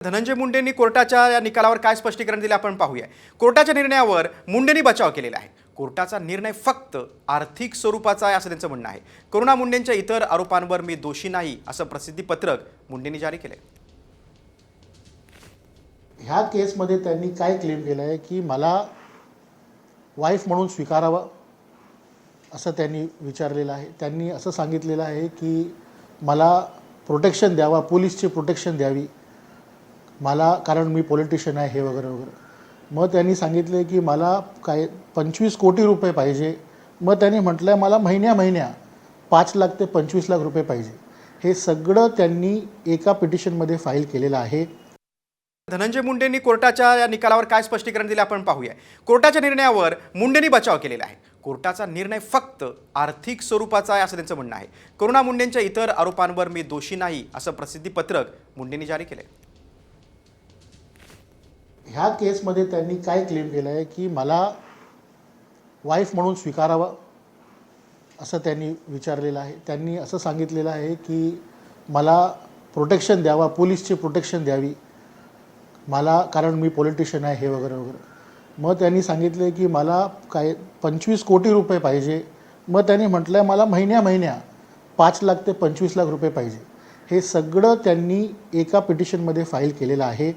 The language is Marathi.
धनंजय मुंडेंनी कोर्टाच्या या निकालावर काय स्पष्टीकरण दिले आपण पाहूया। कोर्टाच्या निर्णयावर मुंडेंनी बचाव केलेला आहे। कोर्टाचा निर्णय फक्त आर्थिक स्वरूपाचा आहे असं त्यांचं म्हणणं आहे। करुणा मुंडेंच्या इतर आरोपांवर मी दोषी नाही असं प्रसिद्धी पत्रक मुंडेंनी जारी केले। ह्या केसमध्ये त्यांनी काय क्लेम केलं आहे की मला वाईफ म्हणून स्वीकारावं असं त्यांनी विचारलेलं आहे। त्यांनी असं सांगितलेलं आहे की मला प्रोटेक्शन द्यावा, पोलीसची प्रोटेक्शन द्यावी मला, कारण मी पॉलिटिशियन आहे हे वगैरे वगैरे। मग त्यांनी सांगितले की मला काय 25 कोटी रुपये पाहिजे। मग त्यांनी म्हटलं मला महिन्या 5 लाख ते 25 लाख रुपये पाहिजे। हे सगळं त्यांनी एका पिटिशनमध्ये फाईल केलेलं आहे। धनंजय मुंडेंनी कोर्टाच्या या निकालावर काय स्पष्टीकरण दिले आपण पाहूया। कोर्टाच्या निर्णयावर मुंडेंनी बचाव केलेला आहे। कोर्टाचा निर्णय फक्त आर्थिक स्वरूपाचा आहे असं त्यांचं म्हणणं आहे। करुणा मुंडेंच्या इतर आरोपांवर मी दोषी नाही असं प्रसिद्धी पत्रक मुंडेंनी जारी केले। ह्या केसमध्ये त्यांनी काय क्लेम केलं आहे की मला वाईफ म्हणून स्वीकारावं असं त्यांनी विचारलेलं आहे। त्यांनी असं सांगितलेलं आहे की मला प्रोटेक्शन द्यावा, पोलीसची प्रोटेक्शन द्यावी मला, कारण मी पॉलिटिशियन आहे हे वगैरे वगैरे। मग त्यांनी सांगितले की मला काय 25 कोटी रुपये पाहिजे। मग त्यांनी म्हटलं मला महिन्या 5 लाख ते 25 लाख रुपये पाहिजे। हे सगळं त्यांनी एका पिटिशनमध्ये फाईल केलेलं आहे।